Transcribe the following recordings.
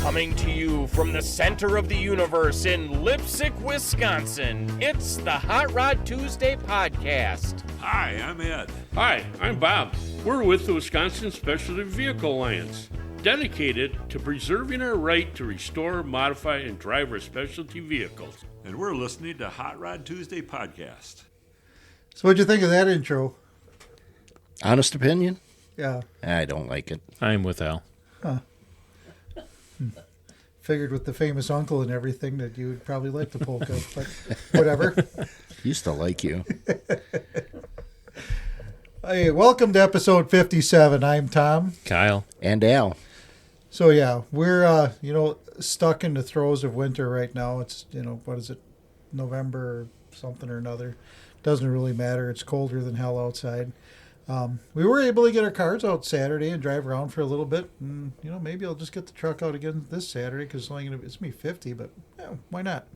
Coming to you from the center of the universe in Lipsick, Wisconsin, it's the Hot Rod Tuesday podcast. Hi, I'm Ed. Hi, I'm Bob. We're with the Wisconsin Specialty Vehicle Alliance, dedicated to preserving our right to restore, modify, and drive our specialty vehicles. And we're listening to Hot Rod Tuesday podcast. So what'd you think of that intro? Honest opinion? Yeah. I don't like it. I'm with Al. Huh. Figured with the famous uncle and everything that you would probably like the polka, but whatever. Used to like you. Hey, welcome to episode 57. I'm Tom. Kyle. And Al. So yeah, we're stuck in the throes of winter right now. It's what is it, November or something or another. Doesn't really matter. It's colder than hell outside. We were able to get our cars out Saturday and drive around for a little bit, and maybe I'll just get the truck out again this Saturday because it's going to be 50. But yeah, why not?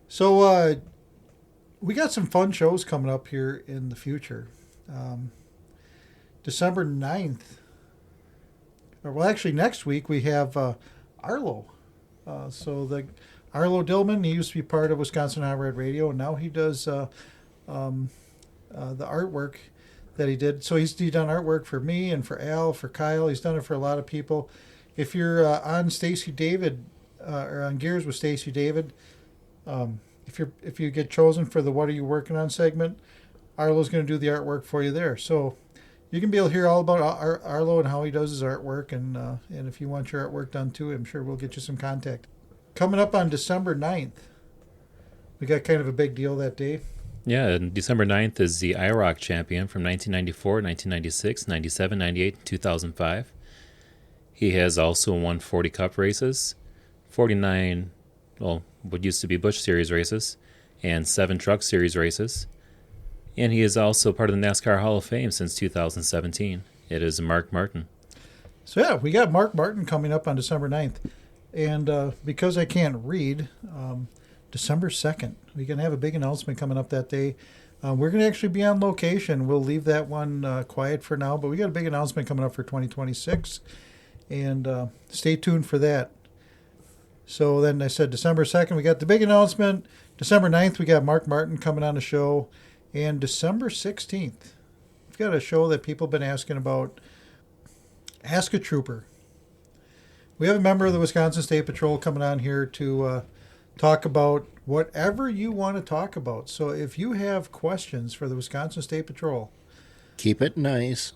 So we got some fun shows coming up here in the future. December 9th, next week we have Arlo. So the Arlo Dillman, he used to be part of Wisconsin Hot Rod Radio, and now he does the artwork that he did. So he's done artwork for me and for Al, for Kyle. He's done it for a lot of people. If you're on Stacy David or on Gears with Stacy David, if you get chosen for the What Are You Working On segment, Arlo's going to do the artwork for you there. So you can be able to hear all about Arlo and how he does his artwork. And if you want your artwork done too, I'm sure we'll get you some contact. Coming up on December 9th, we got kind of a big deal that day. Yeah, and December 9th is the IROC champion from 1994, 1996, 97, 98, and 2005. He has also won 40 Cup races, 49, what used to be Busch Series races, and 7 Truck Series races. And he is also part of the NASCAR Hall of Fame since 2017. It is Mark Martin. So yeah, we got Mark Martin coming up on December 9th. And because I can't read, December 2nd, we're going to have a big announcement coming up that day. We're going to actually be on location. We'll leave that one quiet for now, but we got a big announcement coming up for 2026. And stay tuned for that. So then I said December 2nd, we got the big announcement. December 9th, we got Mark Martin coming on the show. And December 16th, we've got a show that people have been asking about, Ask a Trooper. We have a member of the Wisconsin State Patrol coming on here to talk about whatever you want to talk about. So if you have questions for the Wisconsin State Patrol, keep it nice.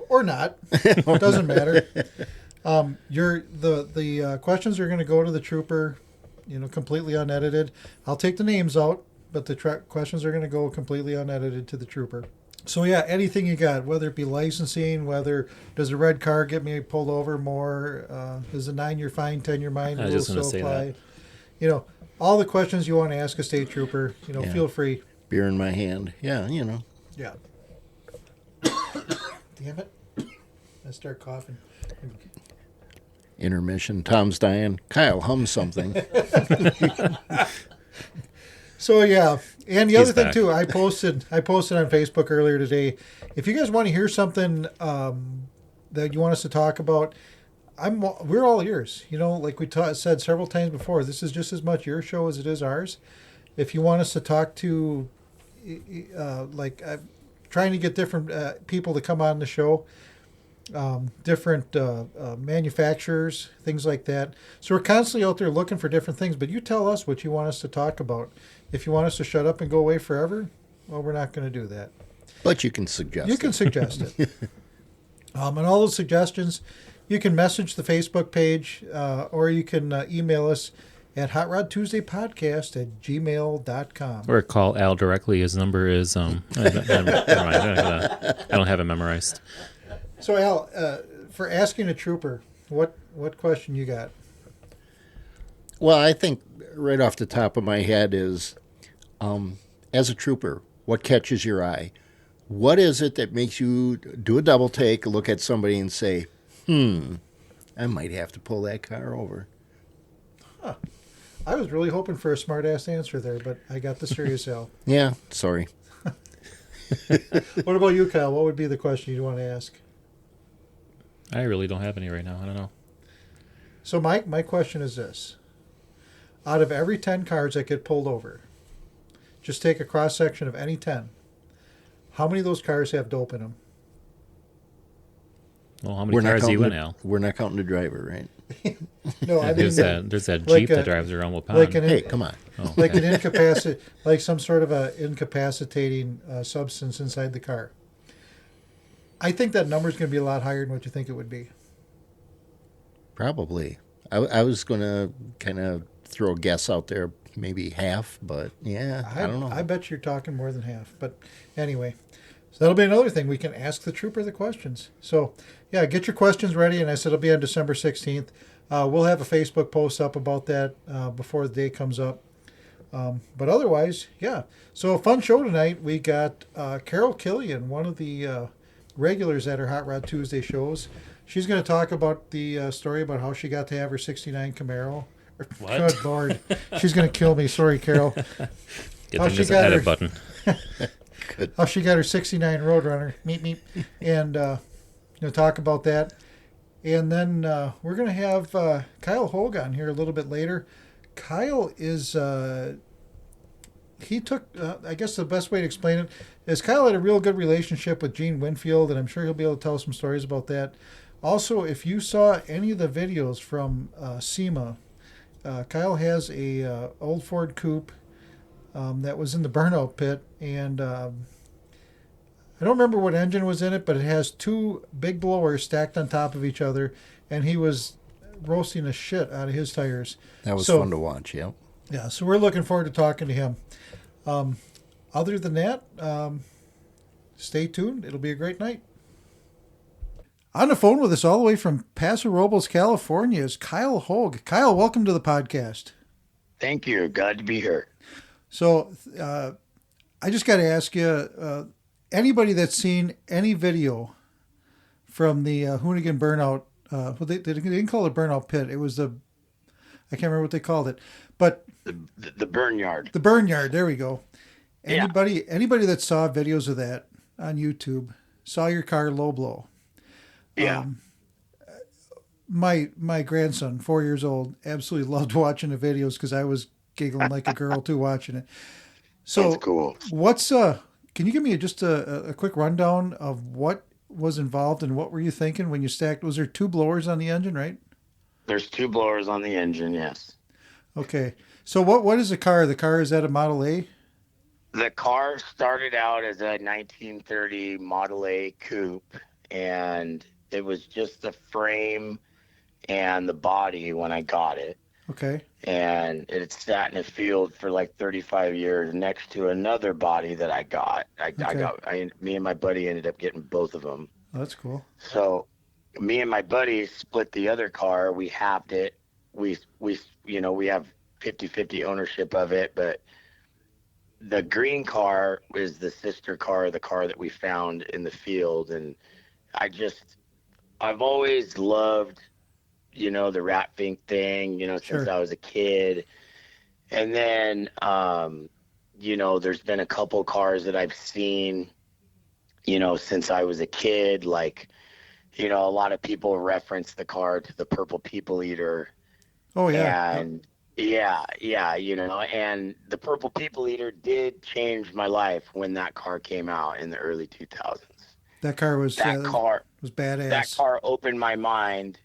Or not. Doesn't matter. The questions are going to go to the trooper, completely unedited. I'll take the names out, but the questions are going to go completely unedited to the trooper. So yeah, anything you got, whether it be licensing, whether does a red car get me pulled over more, is a 9-year fine, 10-year fine, I was just going to say that. All the questions you want to ask a state trooper, feel free. Beer in my hand. Yeah, Yeah. Damn it. I start coughing. Intermission. Tom's dying. Kyle, hum something. So yeah, and the other thing back. too, I posted on Facebook earlier today. If you guys want to hear something that you want us to talk about, we're all ears. Like we said several times before, this is just as much your show as it is ours. If you want us to talk to, trying to get different people to come on the show, different manufacturers, things like that. So we're constantly out there looking for different things. But you tell us what you want us to talk about. If you want us to shut up and go away forever, well, we're not going to do that. But you can suggest You can suggest it. And all those suggestions, you can message the Facebook page or you can email us at hotrodtuesdaypodcast@gmail.com. Or call Al directly. His number is, never mind, I don't have it memorized. So, Al, for asking a trooper, what question you got? Well, I think right off the top of my head is, as a trooper, what catches your eye? What is it that makes you do a double take, look at somebody and say, I might have to pull that car over? Huh. I was really hoping for a smart-ass answer there, but I got the serious Al. Yeah, sorry. What about you, Kyle? What would be the question you'd want to ask? I really don't have any right now. I don't know. So my question is this. Out of every 10 cars that get pulled over, just take a cross-section of any 10. How many of those cars have dope in them? Well, how many cars do you win, Al? We're not counting the driver, right? No, I There's mean, that like Jeep that drives around Waupun. like Hey, come on. Oh, like an like some sort of a incapacitating substance inside the car. I think that number is going to be a lot higher than what you think it would be. Probably. I was going to kind of throw a guess out there, maybe half, but yeah, I don't know. I bet you're talking more than half. But anyway, so that'll be another thing. We can ask the trooper the questions. So, yeah, get your questions ready. And I said it'll be on December 16th. We'll have a Facebook post up about that before the day comes up. But otherwise, yeah. So a fun show tonight. We got Carol Killian, one of the regulars at our Hot Rod Tuesday shows. She's going to talk about the story about how she got to have her 69 Camaro. What? Good Lord. She's going to kill me. Sorry, Carol. Good thing there's a edit button. How she got her 69 Road Runner. Meep, meep. And talk about that. And then we're going to have Kyle Hogue on here a little bit later. Kyle is... he took, I guess the best way to explain it is Kyle had a real good relationship with Gene Winfield, and I'm sure he'll be able to tell some stories about that. Also, if you saw any of the videos from SEMA, Kyle has a old Ford coupe that was in the burnout pit, and I don't remember what engine was in it, but it has two big blowers stacked on top of each other, and he was roasting the shit out of his tires. That was fun to watch, yeah. Yeah, so we're looking forward to talking to him. Other than that, stay tuned. It'll be a great night. On the phone with us all the way from Paso Robles, California is Kyle Hogue. Kyle, welcome to the podcast. Thank you. Glad to be here. So I just got to ask you, anybody that's seen any video from the Hoonigan burnout, well, they didn't call it burnout pit. It was I can't remember what they called it, but The burn yard. the burn yard. There we go. Yeah. Anybody that saw videos of that on YouTube saw your car low blow. Yeah. My grandson, 4 years old, absolutely loved watching the videos because I was giggling like a girl too watching it. So That's cool. what's can you give me just a quick rundown of what was involved and what were you thinking when you stacked? Was there two blowers on the engine, right? There's two blowers on the engine, yes. Okay. So what is the car? The car, is that a Model A? The car started out as a 1930 Model A coupe, and it was just the frame and the body when I got it. Okay. And it sat in a field for like 35 years next to another body that I got. Me and my buddy ended up getting both of them. Oh, that's cool. So me and my buddy split the other car. We halved it. We have 50-50 ownership of it, but the green car is the sister car, the car that we found in the field. And I've always loved, the rat fink thing, since I was a kid. And then, there's been a couple cars that I've seen, since I was a kid. Like, a lot of people reference the car to the Purple People Eater. Oh, yeah. And and the Purple People Eater did change my life when that car came out in the early 2000s. That car was badass. That car opened my mind.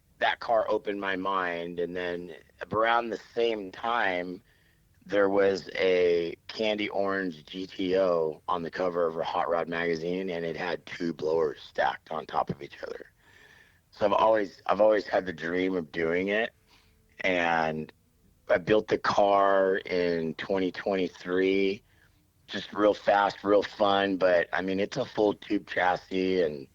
And then around the same time, there was a candy orange GTO on the cover of a Hot Rod magazine, and it had two blowers stacked on top of each other. So I've always had the dream of doing it, and I built the car in 2023, just real fast, real fun. But I mean, it's a full tube chassis, and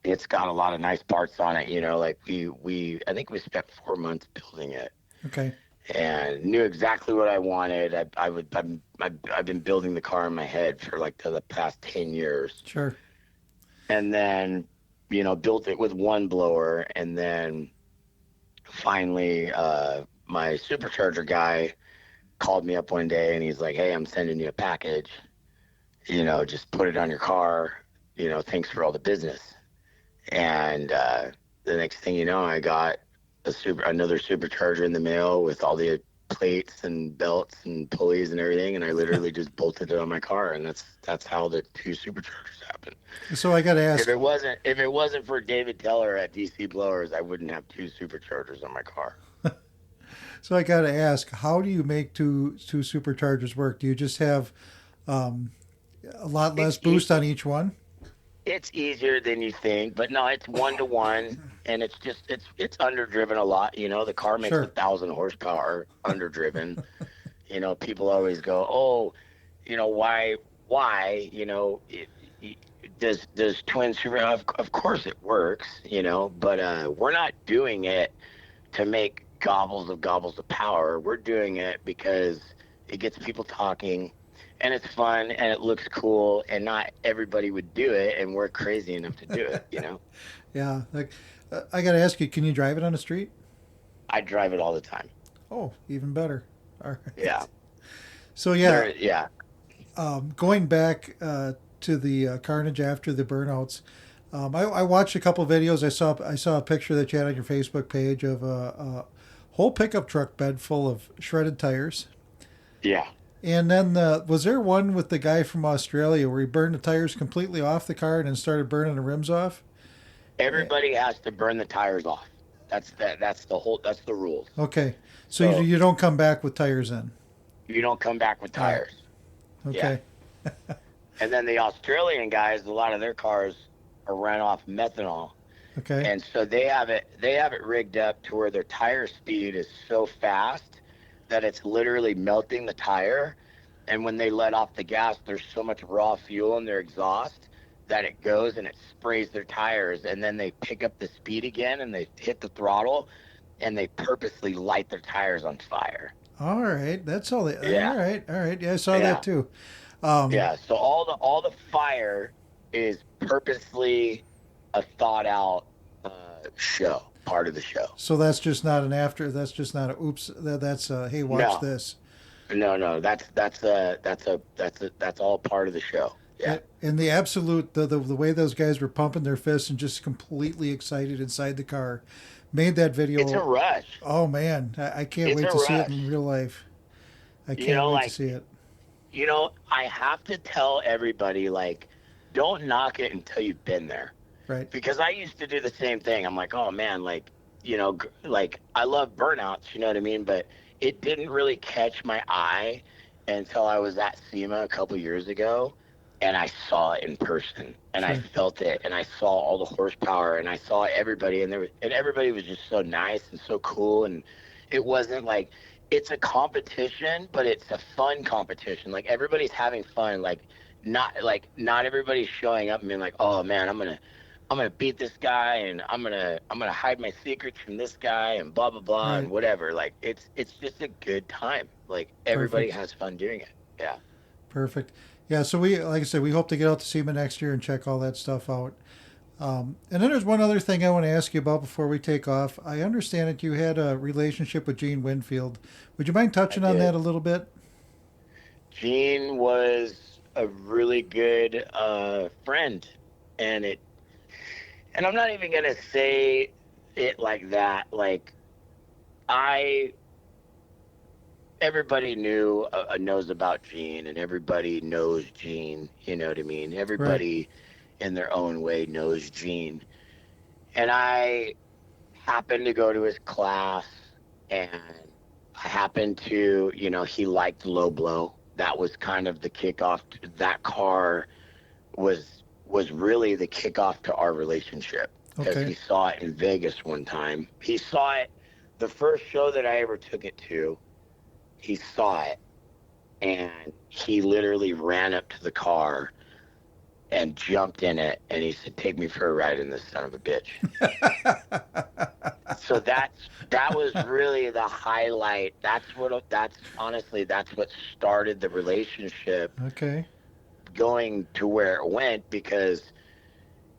it's got a lot of nice parts on it. Like I think we spent 4 months building it. Okay. And knew exactly what I wanted. I've been building the car in my head for like the past 10 years. Sure. And then, built it with one blower, and then finally, my supercharger guy called me up one day and he's like, "Hey, I'm sending you a package, just put it on your car, thanks for all the business." And the next thing you know, I got another supercharger in the mail with all the plates and belts and pulleys and everything, and I literally just bolted it on my car, and that's how the 2 superchargers happened. So I got to ask. If it wasn't for David Teller at DC Blowers, I wouldn't have 2 superchargers on my car. So I got to ask, how do you make two superchargers work? Do you just have a lot less boost on each one? It's easier than you think, but no, it's 1-to-1, and it's underdriven a lot. You know, the car makes 1,000 horsepower underdriven. You know, people always go, oh, you know, why? You know, does twin super? Of course it works. You know, but we're not doing it to make gobbles of power. We're doing it because it gets people talking. And it's fun, and it looks cool, and not everybody would do it, and we're crazy enough to do it, you know? Yeah. Like, I got to ask you, can you drive it on the street? I drive it all the time. Oh, even better. All right. Yeah. So, yeah. Yeah. Going back to the carnage after the burnouts, I watched a couple of videos. I saw a picture that you had on your Facebook page of a whole pickup truck bed full of shredded tires. Yeah. And then was there one with the guy from Australia where he burned the tires completely off the car and then started burning the rims off? Everybody has to burn the tires off. That's the rules. Okay. So you don't come back with tires in? You don't come back with tires. Okay. Yeah. And then the Australian guys, a lot of their cars are run off methanol. Okay. And so they have it rigged up to where their tire speed is so fast that it's literally melting the tire, and when they let off the gas, there's so much raw fuel in their exhaust that it goes and it sprays their tires, and then they pick up the speed again and they hit the throttle and they purposely light their tires on fire. All right, that's all. Yeah. All right. Yeah, I saw that too. Yeah. So all the fire is purposely a thought out show. Part of the show. So that's just not an after. That's just not a oops. That's hey, watch this. No. That's all part of the show. Yeah. And the absolute the way those guys were pumping their fists and just completely excited inside the car made that video. It's a rush. Oh man, I can't wait to see it in real life. I can't wait to see it. You know, I have to tell everybody, like, don't knock it until you've been there. Right. Because I used to do the same thing. I'm like, oh man, like, you know, like I love burnouts, you know what I mean? But it didn't really catch my eye until I was at SEMA a couple years ago, and I saw it in person, and I felt it, and I saw all the horsepower, and I saw everybody, and everybody was just so nice and so cool, and it wasn't like, it's a competition, but it's a fun competition. Like, everybody's having fun. Like not everybody's showing up and being like, oh man, I'm gonna beat this guy, and I'm gonna hide my secrets from this guy, and blah blah blah, and whatever. Like, it's just a good time. Like, everybody has fun doing it. Yeah. Perfect. Yeah. So we, like I said, we hope to get out to SEMA next year and check all that stuff out. And then there's one other thing I want to ask you about before we take off. I understand that you had a relationship with Gene Winfield. Would you mind touching on that a little bit? Gene was a really good friend, and I'm not even gonna say it like that. Like, everybody knows about Gene, and everybody knows Gene. You know what I mean? Everybody in their own way knows Gene. And I happened to go to his class, and I happened to, you know, he liked low blow. That was kind of the kickoff. That car was really the kickoff to our relationship, because he saw it in Vegas one time. He saw it the first show that I ever took it to. He saw it, and he literally ran up to the car and jumped in it, and he said, "Take me for a ride in this son of a bitch." So that was really the highlight. That's what started the relationship. Okay. Going to where it went, because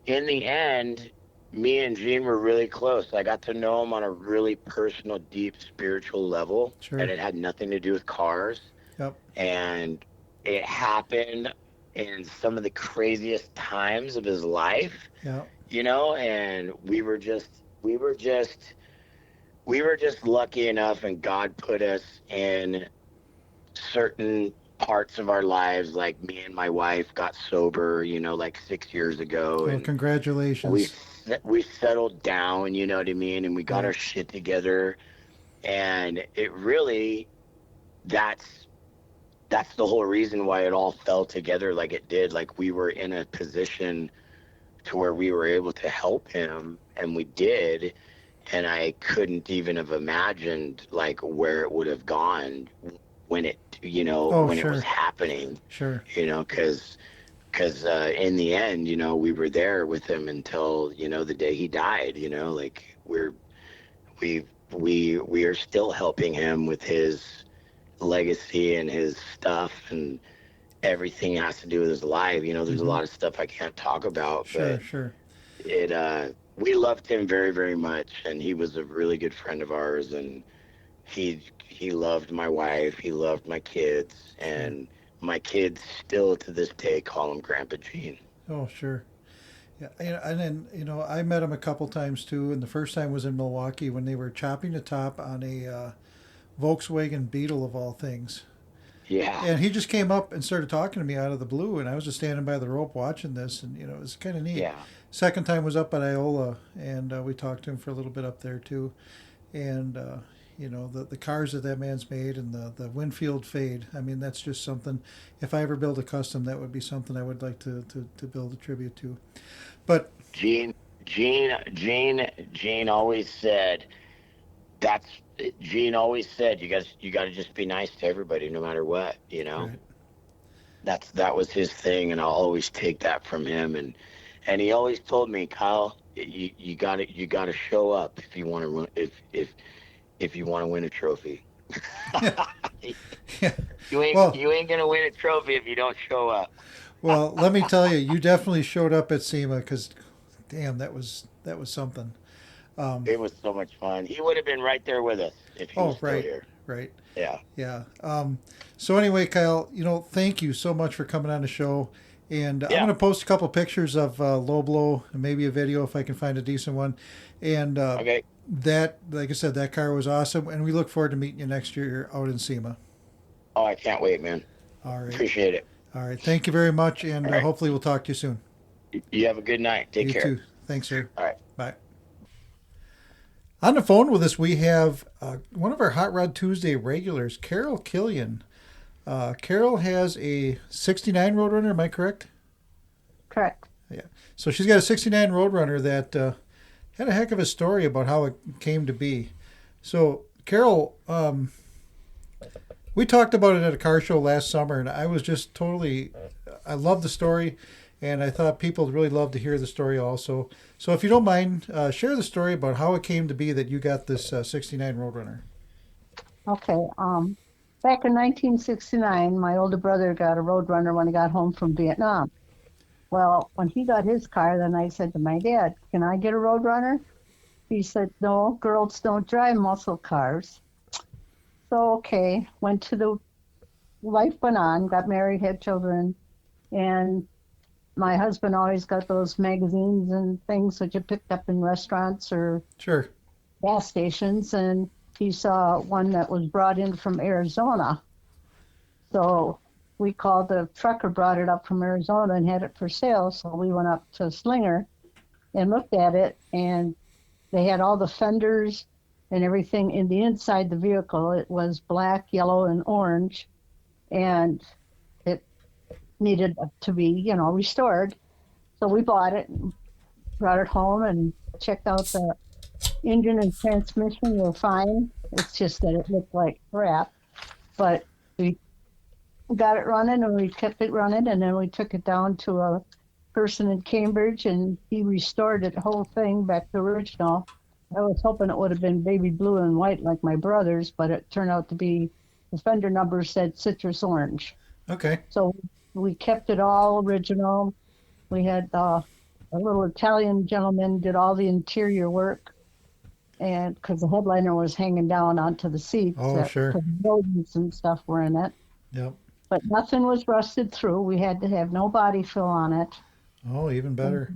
in the end, me and Gene were really close. I got to know him on a really personal, deep, spiritual level, and it had nothing to do with cars. Yep. And it happened in some of the craziest times of his life. Yeah. You know, and we were just we were just lucky enough, and God put us in certain parts of our lives. Like me and my wife got sober, like 6 years ago, Well, and congratulations. we settled down, you know what I mean, and we got Yeah. our shit together, and it really, that's the whole reason why it all fell together like it did. Like, we were in a position to where we were able to help him, and we did. And I couldn't even have imagined like where it would have gone when it, when it sure. was happening, Sure. because in the end, we were there with him until, the day he died, like we are still helping him with his legacy and his stuff, and everything has to do with his life. There's a lot of stuff I can't talk about, Sure, but sure. we loved him very, very much, and he was a really good friend of ours, and he loved my wife, he loved my kids, and my kids still to this day call him Grandpa Gene. Oh, sure. Yeah, and then I met him a couple times too, and the first time was in Milwaukee when they were chopping the top on a Volkswagen Beetle of all things. Yeah. And he just came up and started talking to me out of the blue, and I was just standing by the rope watching this, and it was kind of neat. Yeah. Second time was up at Iola, and we talked to him for a little bit up there too, and the cars that man's made, and the Winfield fade. I mean, that's just something. If I ever build a custom, that would be something I would like to build a tribute to. But Gene always said, Gene always said, you got to just be nice to everybody, no matter what, Right. That was his thing, and I'll always take that from him. And he always told me, Kyle, you got to show up if you want to if you want to win a trophy. Yeah. You ain't gonna win a trophy if you don't show up. Well, let me tell you, you definitely showed up at SEMA, because, damn, that was something. It was so much fun. He would have been right there with us if he was still Right, here. right. Yeah. Yeah. So anyway, Kyle, thank you so much for coming on the show. And I'm going to post a couple pictures of Low Blow, and maybe a video if I can find a decent one. And Okay. that, like I said, that car was awesome. And we look forward to meeting you next year out in SEMA. Oh, I can't wait, man. All right. Appreciate it. All right. Thank you very much. And All right. hopefully we'll talk to you soon. You have a good night. Take You care. too. Thanks, sir. All right. Bye. On the phone with us, we have one of our Hot Rod Tuesday regulars, Carol Killian. Carol has a 69 Roadrunner, am I correct? Correct. Yeah. So she's got a 69 Roadrunner that had a heck of a story about how it came to be. So, Carol, we talked about it at a car show last summer, and I was just totally, I love the story, and I thought people would really love to hear the story also. So if you don't mind, share the story about how it came to be that you got this 69 Roadrunner. Okay. Back in 1969, my older brother got a Roadrunner when he got home from Vietnam. Well, when he got his car, then I said to my dad, "Can I get a Roadrunner?" He said, "No, girls don't drive muscle cars." So, okay, life went on, got married, had children, and my husband always got those magazines and things that you picked up in restaurants or Sure. gas stations, and he saw one that was brought in from Arizona. So we called, the trucker brought it up from Arizona and had it for sale. So we went up to Slinger and looked at it, and they had all the fenders and everything in the inside the vehicle. It was black, yellow, and orange, and it needed to be, restored. So we bought it and brought it home and checked out the engine and transmission were fine. It's just that it looked like crap. But we got it running, and we kept it running, and then we took it down to a person in Cambridge, and he restored it, the whole thing back to original. I was hoping it would have been baby blue and white like my brother's, but it turned out to be, the fender number said citrus orange. Okay. So we kept it all original. We had a little Italian gentleman did all the interior work, and because the headliner was hanging down onto the seats, Oh, sure. because rodents and stuff were in it. Yep. But nothing was rusted through. We had to have no body fill on it. Oh, even better.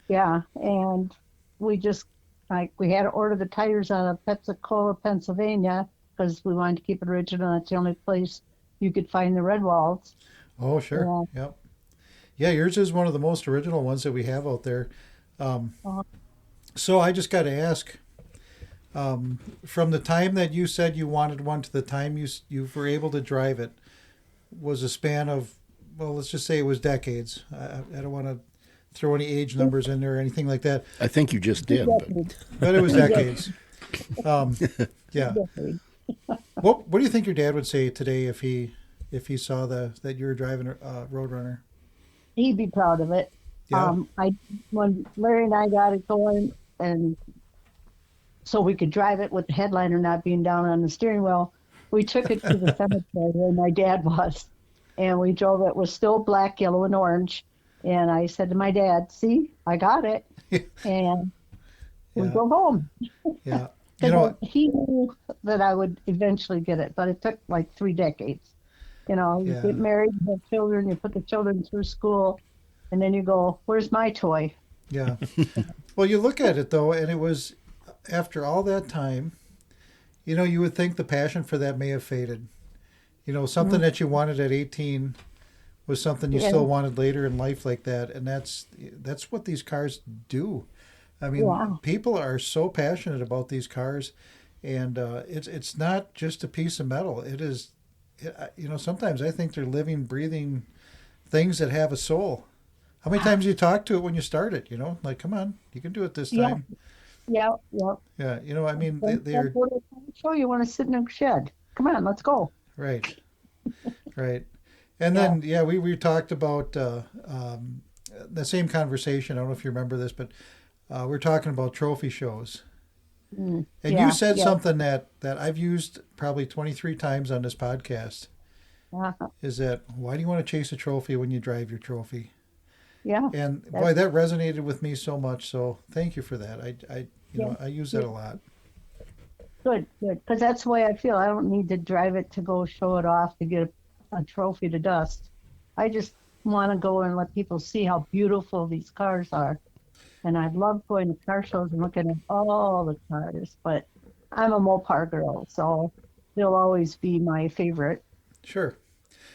Yeah, and we just like we had to order the tires out of Pensacola, Pennsylvania, because we wanted to keep it original. That's the only place you could find the red walls. Oh, sure. Yeah. Yep. Yeah, yours is one of the most original ones that we have out there. So I just got to ask, from the time that you said you wanted one to the time you were able to drive it, was a span of, well, let's just say it was decades. I don't want to throw any age numbers in there or anything like that, I think you just did. but it was decades. Yeah. What do you think your dad would say today if he saw that you were driving a Road Runner? He'd be proud of it. Yeah. When Larry and I got it going, and so we could drive it with the headliner not being down on the steering wheel, we took it to the cemetery where my dad was, and we drove it. It was still black, yellow, and orange. And I said to my dad, "See, I got it," and we drove home. Yeah. He knew that I would eventually get it, but it took like 3 decades. You get married, you have children, you put the children through school, and then you go, "Where's my toy?" Yeah. Well, you look at it though, and it was after all that time, you would think the passion for that may have faded. Something that you wanted at 18 was something you still wanted later in life like that, and that's what these cars do. I mean, people are so passionate about these cars, and it's not just a piece of metal. It is, sometimes I think they're living, breathing things that have a soul. How many times do you talk to it when you start it? Like, come on, you can do it this time. Yeah. Yeah, I mean, they're show you want to sit in a shed. Come on, let's go. right, right. And then, we talked about the same conversation. I don't know if you remember this, but we're talking about trophy shows. And you said something that I've used probably 23 times on this podcast. Is that, why do you want to chase a trophy when you drive your trophy? Yeah. And boy, that resonated with me so much. So thank you for that. I use that a lot. Good. Because that's the way I feel. I don't need to drive it to go show it off to get a trophy to dust. I just want to go and let people see how beautiful these cars are. And I love going to car shows and looking at all the cars. But I'm a Mopar girl, so they'll always be my favorite. Sure.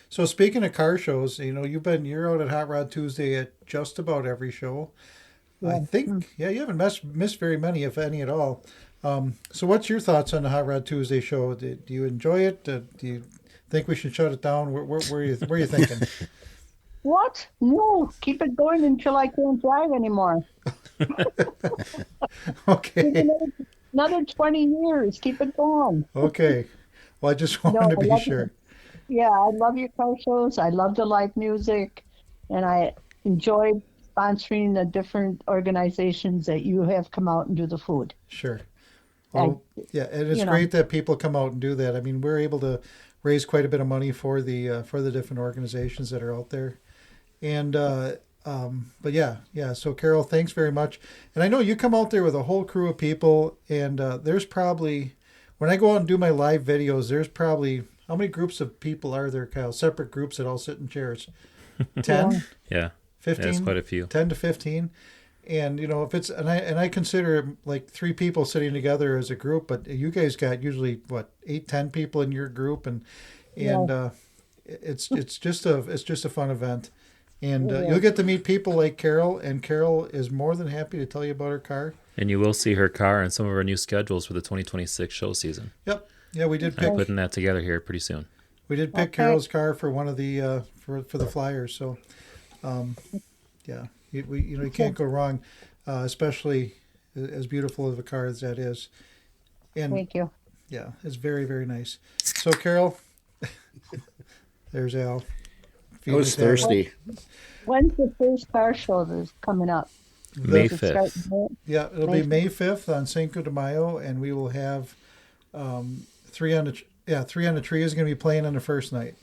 So speaking of car shows, you're out at Hot Rod Tuesday at just about every show. Yeah. I think, you haven't missed very many, if any at all. So what's your thoughts on the Hot Rod Tuesday show? Do you enjoy it? Do you think we should shut it down? Where are you thinking? What? No, keep it going until I can't drive anymore. Okay. Another 20 years. Keep it going. Okay. Well, I just wanted to be sure. Yeah, I love your car shows. I love the live music, and I enjoy sponsoring the different organizations that you have come out and do the food. Sure. Well, and it's great that people come out and do that. I mean, we're able to raise quite a bit of money for the different organizations that are out there, and but yeah. So Carol, thanks very much. And I know you come out there with a whole crew of people, and there's probably, when I go out and do my live videos, there's probably, how many groups of people are there, Kyle? Separate groups that all sit in chairs? 10? Yeah. 15? That's quite a few. 10 to 15. And, if it's, and I consider it like 3 people sitting together as a group, but you guys got usually, 8, 10 people in your group. And it's just a fun event. And you'll get to meet people like Carol, and Carol is more than happy to tell you about her car. And you will see her car and some of our new schedules for the 2026 show season. Yep. Yeah, we did pick. I'm putting that together here pretty soon. We did pick Carol's car for one of the for the Flyers. So, you can't go wrong, especially as beautiful of a car as that is. And thank you. Yeah, it's very, very nice. So, Carol, there's Al. I was thirsty. When's the first car show that's coming up? May 5th. Yeah, it'll be May 5th on Cinco de Mayo, and we will have 3 on the Tree is going to be playing on the first night.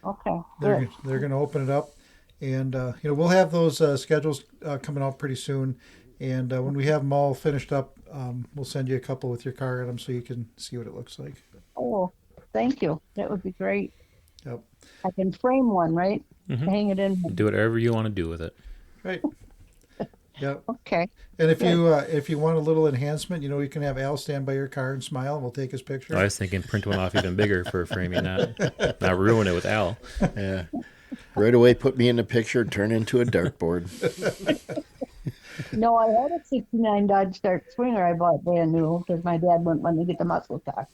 Okay. They're going to open it up, and we'll have those schedules coming out pretty soon. And when we have them all finished up, we'll send you a couple with your car in them so you can see what it looks like. Oh, thank you. That would be great. Yep. I can frame one, right? Mm-hmm. Hang it in. Do whatever you want to do with it. Right. Yep. Okay. And if you want a little enhancement, you can have Al stand by your car and smile. We'll take his picture. I was thinking print one off even bigger for framing, not ruin it with Al. Yeah. Right away, put me in the picture, turn into a dartboard. No, I had a 69 Dodge Dart Swinger I bought brand new because my dad wouldn't let me get the muscle car.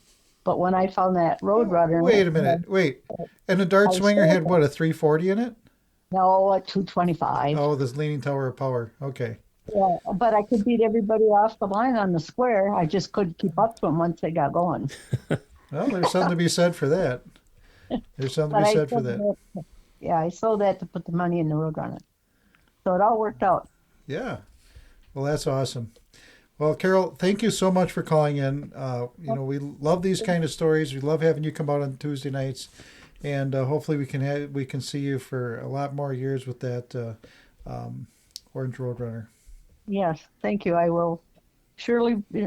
But when I found that Road Runner... Wait a minute. Wait. And the Dart Swinger had what, a 340 in it? No, a 225. Oh, this Leaning Tower of Power. Okay. Yeah, but I could beat everybody off the line on the square. I just couldn't keep up to them once they got going. Well, there's something to be said for that. There's something to be said for that. Yeah, I sold that to put the money in the Road Runner. So it all worked out. Yeah. Well, that's awesome. Well, Carol, thank you so much for calling in. We love these kind of stories. We love having you come out on Tuesday nights, and hopefully we can see you for a lot more years with that Orange Road Runner. Yes, thank you. I will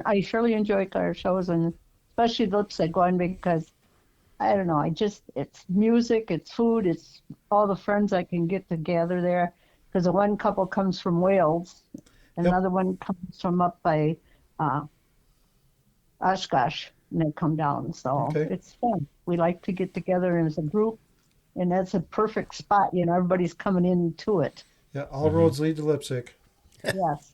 I surely enjoy car shows, and especially the Lipstick one, because I don't know, it's music, it's food, it's all the friends I can get together there. Because the one couple comes from Wales, another one comes from up by Oshkosh, and they come down. So It's fun. We like to get together as a group, and that's a perfect spot. Everybody's coming into it. Yeah, all roads lead to Lipstick. Yes.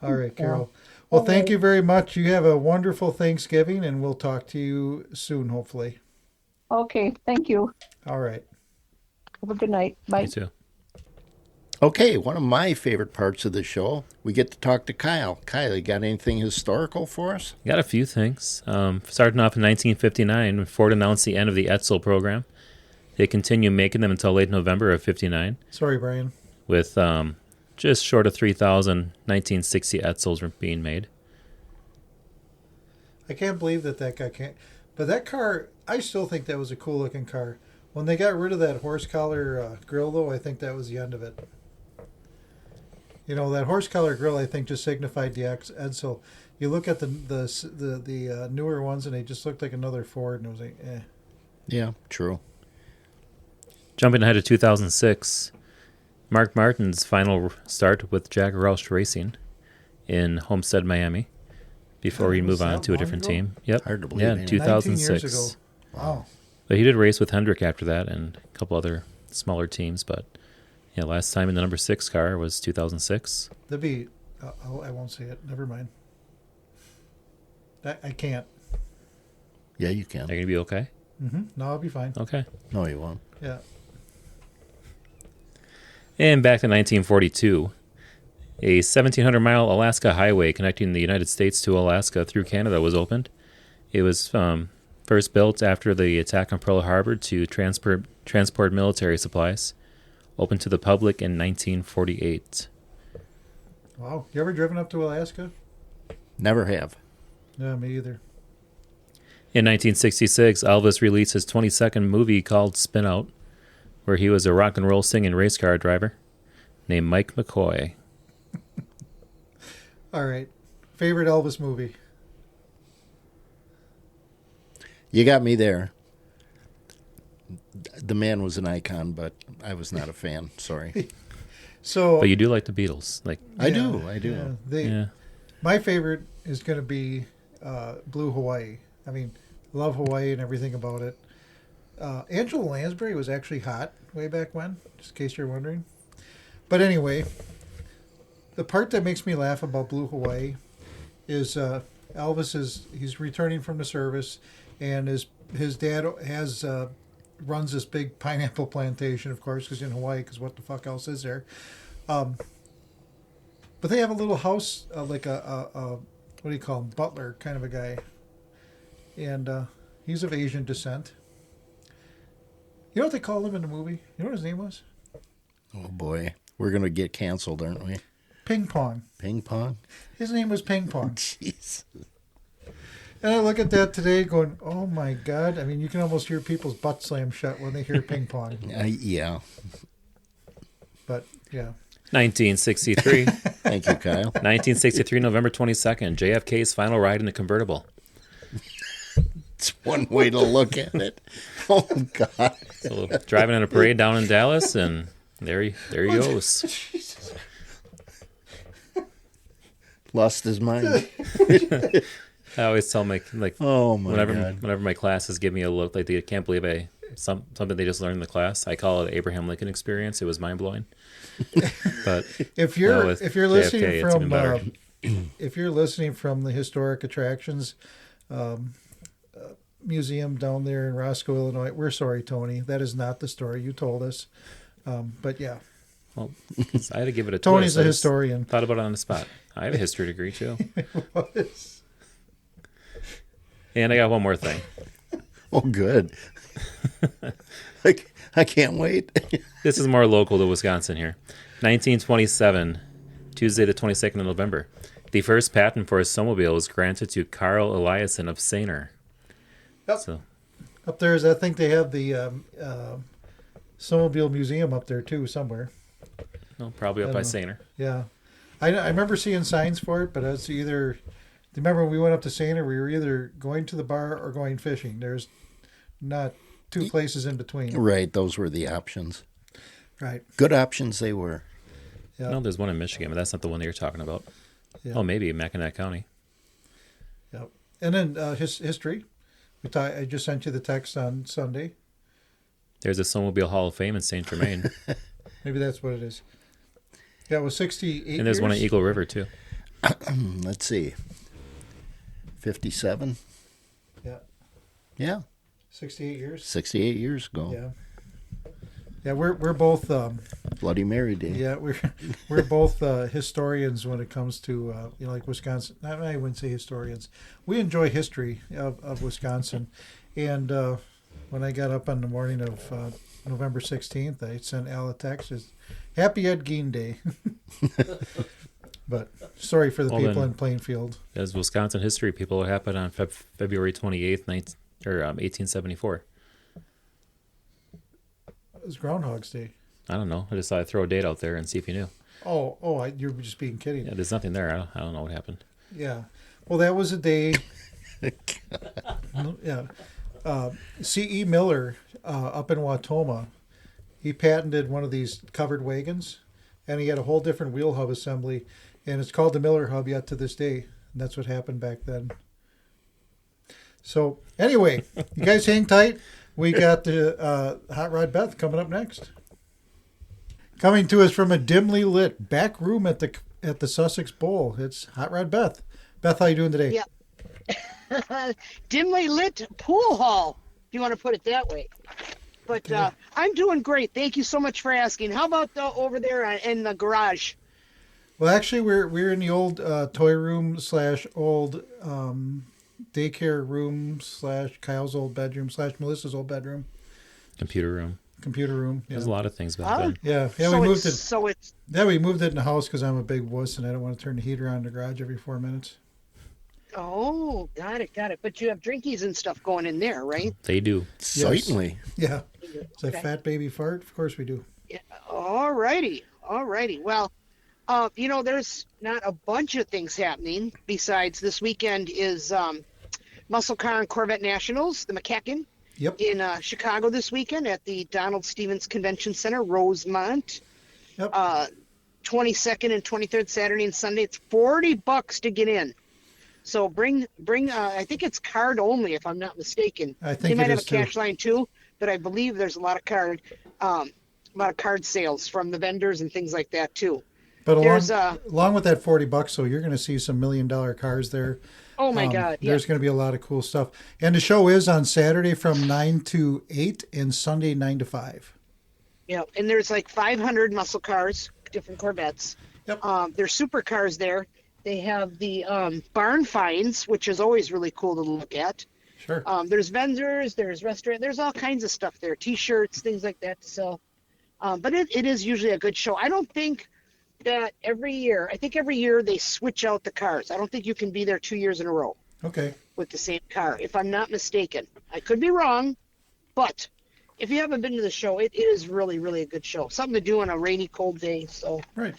All right, Carol. Well, thank you very much. You have a wonderful Thanksgiving, and we'll talk to you soon, hopefully. Okay, thank you. All right. Have a good night. Bye. You too. Okay, one of my favorite parts of the show, we get to talk to Kyle. Kyle, you got anything historical for us? Got a few things. Starting off in 1959, when Ford announced the end of the Edsel program. They continue making them until late November of 59. Sorry, Brian. With just short of 3,000 1960 Edsels were being made. I can't believe that guy can't. But that car, I still think that was a cool looking car. When they got rid of that horse collar grill, though, I think that was the end of it. That horse collar grill, I think, just signified the Edsel. You look at the newer ones, and they just looked like another Ford, and it was like, eh. Yeah, true. Jumping ahead to 2006, Mark Martin's final start with Jack Roush Racing in Homestead, Miami, before he moved on to a different team. Yep. Hard to believe. Yeah, 2006. 19 years ago. Wow. But he did race with Hendrick after that and a couple other smaller teams. But yeah, last time in the number 6 car was 2006. That'd be, I won't say it. Never mind. I can't. Yeah, you can. Are you going to be okay? Mm-hmm. No, I'll be fine. Okay. No, you won't. Yeah. And back to 1942, a 1,700-mile Alaska highway connecting the United States to Alaska through Canada was opened. It was first built after the attack on Pearl Harbor to transport military supplies. Opened to the public in 1948. Wow. You ever driven up to Alaska? Never have. No, me either. In 1966, Elvis released his 22nd movie called Spin Out, where he was a rock and roll singing race car driver named Mike McCoy. All right. Favorite Elvis movie? You got me there. The man was an icon, but I was not a fan. Sorry. But you do like the Beatles. I do. Yeah, my favorite is going to be Blue Hawaii. I mean, love Hawaii and everything about it. Angela Lansbury was actually hot way back when, just in case you're wondering. But anyway, the part that makes me laugh about Blue Hawaii is he's returning from the service, and his dad runs this big pineapple plantation, of course, because in Hawaii, because what the fuck else is there? But they have a little house, like a what do you call him, butler kind of a guy, and he's of Asian descent. You know what they called him in the movie? You know what his name was? Oh boy, we're gonna get canceled, aren't we? Ping Pong. Ping Pong. His name was Ping Pong. Jeez. And I look at that today going, oh my God. I mean, you can almost hear people's butt slam shut when they hear ping pong. Yeah. But, yeah. 1963. Thank you, Kyle. 1963, November 22nd, JFK's final ride in a convertible. It's one way to look at it. Oh, God. So driving in a parade down in Dallas, and there he goes. Jesus. Lost his mind. I always tell my Oh my whenever God. whenever my classes give me a look like they can't believe something they just learned in the class. I call it Abraham Lincoln experience. It was mind blowing. But If you're with listening JFK, it's even from better. if you're listening from the historic attractions museum down there in Roscoe, Illinois, we're sorry, Tony. That is not the story you told us. But yeah, Well, I had to give it a Tony's twist. a I just historian. Thought about it on the spot. I have a history degree too. And I got one more thing. Oh, good. I can't wait. This is more local to Wisconsin here. 1927, Tuesday the 22nd of November. The first patent for a snowmobile was granted to Carl Eliasson of Saner. Yep. So, Up there is, I think they have the snowmobile museum up there too somewhere. no, probably up by Saner. Yeah, I remember seeing signs for it, but it's either. Remember when we went up to Saner, we were either going to the bar or going fishing. There's not two places in between. Right, those were the options. Right. Good options they were. Yeah. No, there's one in Michigan, but that's not the one that you're talking about. Yeah. Oh, maybe MCACN County. Yep. And then history. I just sent you the text on Sunday. There's a Snowmobile Hall of Fame in St. Germain. Maybe that's what it is. Yeah, it was 68 And there's one in years. Eagle River, too. Let's see. 57? Yeah, Yeah, 68 years. 68 years ago. Yeah. Yeah, we're both Bloody Mary Day. yeah we're both historians when it comes to like Wisconsin. I wouldn't say historians. We enjoy history of Wisconsin, and when I got up on the morning of November 16th, I sent Al a text: "Happy Ed Gein Day." But sorry for the Well, people then- in Plainfield. As Wisconsin history, people, it happened on February 28th, 1874. It was Groundhog's Day. I don't know. I just thought I'd throw a date out there and see if you knew. You're just being kidding. Yeah, there's nothing there. I don't know what happened. Yeah. Well, that was a day. Yeah. C.E. Miller up in Watoma, he patented one of these covered wagons, and he had a whole different wheel hub assembly, and it's called the Miller hub yet to this day. And that's what happened back then. So anyway, you guys hang tight. We got the Hot Rod Beth coming up next. Coming to us from a dimly lit back room at the Sussex Bowl, it's Hot Rod Beth. Beth, how you doing today? Yeah. Dimly lit pool hall, if you want to put it that way. But I'm doing great. Thank you so much for asking. How about over there in the garage? Well, actually, we're in the old toy room / old daycare room / Kyle's old bedroom / Melissa's old bedroom, Computer room. computer room. Yeah, There's a lot of things back then. yeah. So We moved it. So it's We moved it in the house because I'm a big wuss and I don't want to turn the heater on in the garage every 4 minutes. oh, got it. But you have drinkies and stuff going in there, right? They do. Certainly. Yeah, it's a Okay. fat baby fart. Of course we do. Yeah. All righty. Well, there's not a bunch of things happening besides this weekend is Muscle Car and Corvette Nationals, the MCACN, Yep. in Chicago this weekend at the Donald Stevens Convention Center, Rosemont. Yep. 22nd and 23rd Saturday and Sunday. It's $40 to get in. So bring. I think it's card only, if I'm not mistaken. I They think might it have is a cash line too, but I believe there's a lot of card sales from the vendors and things like that too. But There's along with that $40, so you're going to see some $1 million cars there. oh my God, yeah. There's going to be a lot of cool stuff. And the show is on Saturday from 9 to 8 and Sunday 9 to 5. Yeah, and there's like 500 muscle cars, different Corvettes. Yep. There's supercars there. They have the barn finds, which is always really cool to look at. Sure. There's vendors, there's restaurant, there's all kinds of stuff there, T-shirts, things like that to sell. But it is usually a good show. I don't think that every year. I think every year they switch out the cars. I don't think you can be there 2 years in a row Okay. with the same car, if I'm not mistaken. I could be wrong, but if you haven't been to the show, it is really, really a good show. Something to do on a rainy, cold day. So Right.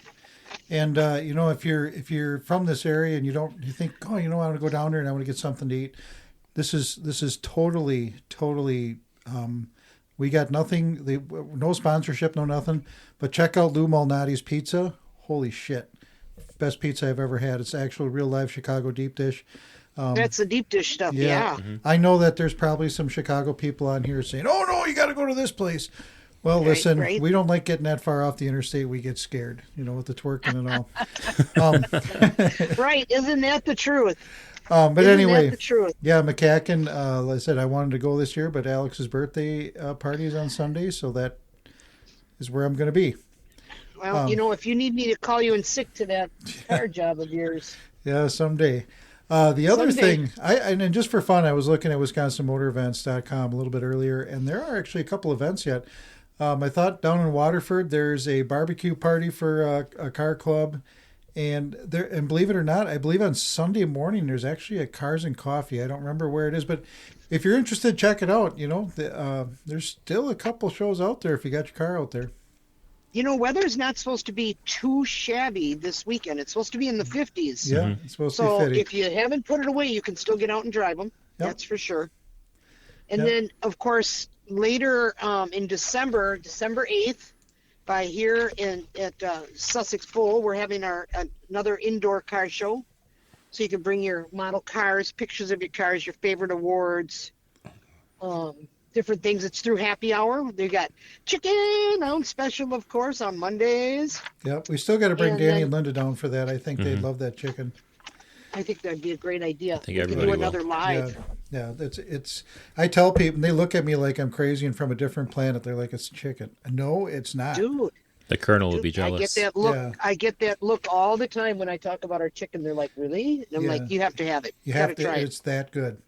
And if you're from this area and you think, oh, I want to go down there and I want to get something to eat. This is totally. We got nothing. No sponsorship, no nothing. But check out Lou Malnati's Pizza. Holy shit, best pizza I've ever had. It's actual real live Chicago deep dish. That's the deep dish stuff. Yeah. I know that there's probably some Chicago people on here saying, "Oh no, you got to go to this place." Well, listen, we don't like getting that far off the interstate. We get scared, with the twerking and all. Right? Isn't that the truth? But Isn't anyway, that the truth? yeah, MCACN. Like I said, I wanted to go this year, but Alex's birthday party is on Sunday, so that is where I'm going to be. Well, if you need me to call you in sick to that car job of yours. Yeah, someday. The other thing, and just for fun, I was looking at WisconsinMotorEvents.com a little bit earlier, and there are actually a couple events yet. I thought down in Waterford, there's a barbecue party for a car club. And believe it or not, I believe on Sunday morning there's actually a Cars and Coffee. I don't remember where it is, but if you're interested, check it out. There's still a couple shows out there if you got your car out there. Weather's not supposed to be too shabby this weekend. It's supposed to be in the 50s. Yeah, it's supposed to be fitting. So if you haven't put it away, you can still get out and drive them. Yep. That's for sure. And then, of course, later in December 8th, by here at Sussex Bowl, we're having another indoor car show. So you can bring your model cars, pictures of your cars, your favorite awards, different things. It's through happy hour. They got chicken on special, of course, on Mondays. Yep, we still got to bring Danny and Linda down for that. I think they'd love that chicken. I think that'd be a great idea. I think we everybody can do another live. Yeah, it's. I tell people, and they look at me like I'm crazy and from a different planet. They're like, it's chicken. No, it's not. Dude. The Colonel will be jealous. I get that look. Yeah. I get that look all the time when I talk about our chicken. They're like, "Really?" And I'm like, "You have to have it. You have to try it. It's that good.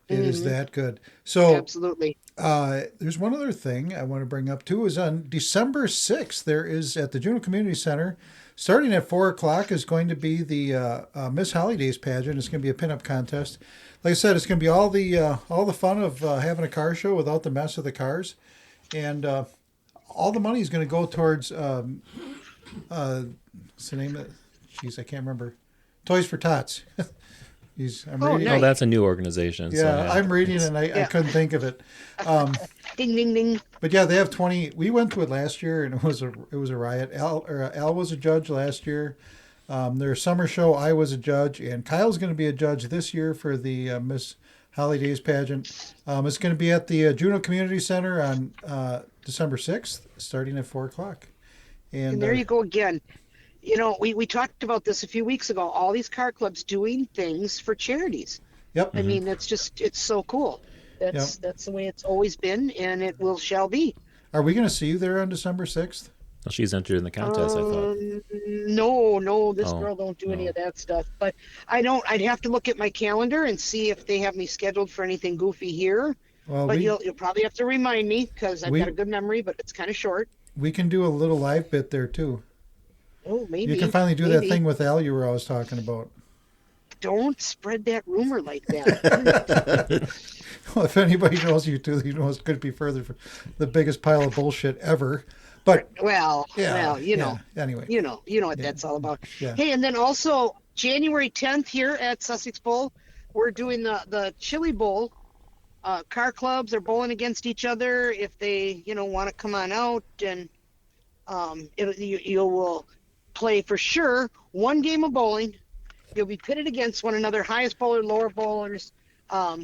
It is that good." So absolutely. There's one other thing I want to bring up too. Is on December 6th, there is at the Juneau Community Center, starting at 4:00, is going to be the Miss Holidays pageant. It's going to be a pinup contest. Like I said, it's going to be all the fun of having a car show without the mess of the cars, and all the money is going to go towards what's the name of it? Jeez, I can't remember. Toys for Tots. I'm reading. Oh, that's a new organization. Yeah, so I'm reading and I couldn't think of it. Ding ding ding. But yeah, they have 20. We went to it last year and it was a riot. Al was a judge last year. Their summer show, I was a judge, and Kyle's going to be a judge this year for the Miss Holidays pageant. It's going to be at the Juneau Community Center on December 6th, starting at 4:00. And there you go again. We talked about this a few weeks ago. All these car clubs doing things for charities. Yep. I mean, it's so cool. That's the way it's always been, and it shall be. Are we going to see you there on December 6th? Well, she's entered in the contest, I thought. No, this girl don't do any of that stuff. But I'd have to look at my calendar and see if they have me scheduled for anything goofy here. Well, but you'll probably have to remind me because I've got a good memory, but it's kind of short. We can do a little live bit there too. Oh, maybe. You can finally do that thing with Al you were always talking about. Don't spread that rumor like that. Well, if anybody knows you two, you know it could be further from the biggest pile of bullshit ever. But anyway, you know what that's all about. Yeah. Hey, and then also January 10th here at Sussex Bowl, we're doing the Chili Bowl. Car clubs are bowling against each other. If they want to come on out, and you will play for sure one game of bowling. You'll be pitted against one another, highest bowler, lower bowlers.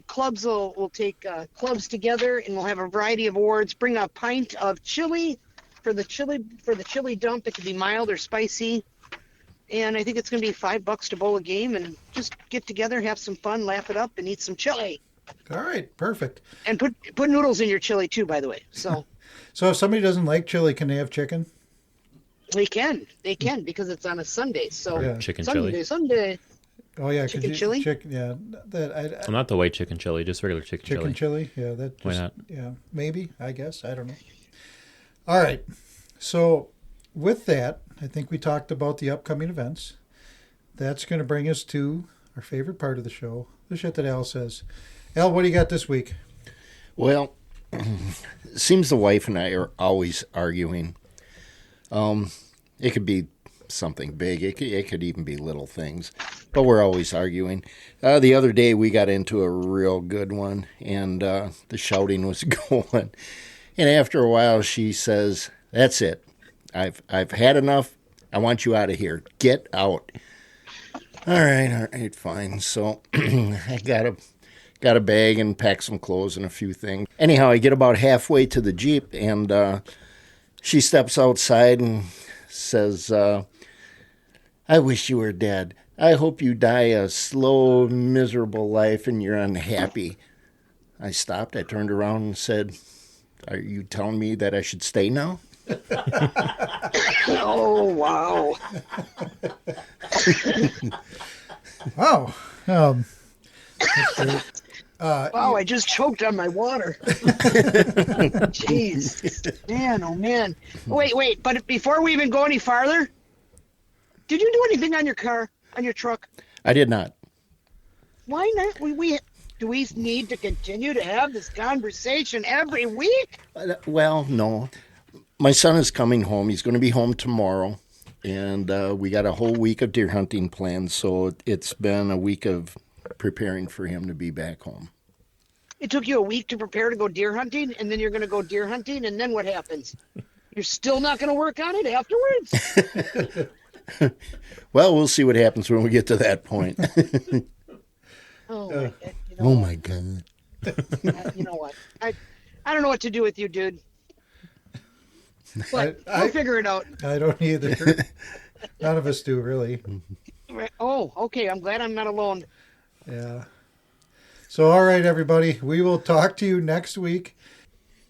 Clubs will take clubs together, and we'll have a variety of awards. Bring a pint of chili for the chili dump. It could be mild or spicy, and I think it's going to be $5 to bowl a game, and just get together, have some fun, laugh it up, and eat some chili. All right, perfect. And put noodles in your chili too, by the way. So if somebody doesn't like chili, can they have chicken? They can because it's on a Sunday. So chicken Sunday. Oh yeah, chicken chili. Yeah, well, not the white chicken chili, just regular chicken chili. Chicken chili, yeah. Why not? Yeah, maybe. I guess I don't know. All right, so with that, I think we talked about the upcoming events. That's going to bring us to our favorite part of the show, the shit that Al says. Al, what do you got this week? Well, it seems the wife and I are always arguing. It could be something big. It could even be little things, but we're always arguing. The other day we got into a real good one, and the shouting was going. And after a while, she says, "That's it. I've had enough. I want you out of here. Get out. All right, fine. So I got a bag and packed some clothes and a few things. Anyhow, I get about halfway to the Jeep, and she steps outside and says, I wish you were dead. I hope you die a slow, miserable life and you're unhappy. I stopped. I turned around and said, are you telling me that I should stay now? Oh, wow. Wow. Wow, I just choked on my water. Jeez. Man, oh, man. Wait. But before we even go any farther, did you do anything on your car, on your truck? I did not. Why not? Do we need to continue to have this conversation every week? Well, no. My son is coming home. He's going to be home tomorrow. And we got a whole week of deer hunting planned. So it's been a week of preparing for him to be back home. It took you a week to prepare to go deer hunting, and then you're going to go deer hunting, and then what happens? You're still not going to work on it afterwards? Well, we'll see what happens when we get to that point. Oh my God. You know what? I don't know what to do with you, dude. But we'll figure it out. I don't either. None of us do, really. Oh, okay. I'm glad I'm not alone. Yeah. So, all right, everybody. We will talk to you next week.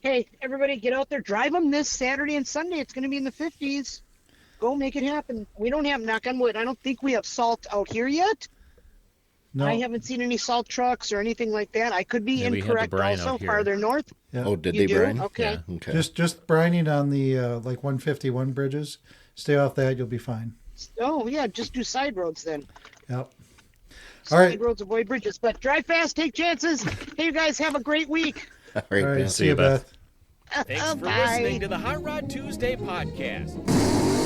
Hey, everybody, get out there. Drive them this Saturday and Sunday. It's going to be in the 50s. Go make it happen. We don't have, knock on wood, I don't think we have salt out here yet. No. I haven't seen any salt trucks or anything like that. I could be incorrect also, farther north. Yeah. Oh, did they brine? Okay. Yeah, okay. Just brining on the like 151 bridges. Stay off that, you'll be fine. Oh, yeah, just do side roads then. Yep. Side roads, avoid bridges. But drive fast, take chances. Hey, you guys, have a great week. All right, See you, Beth. Thanks for listening to the Hot Rod Tuesday podcast.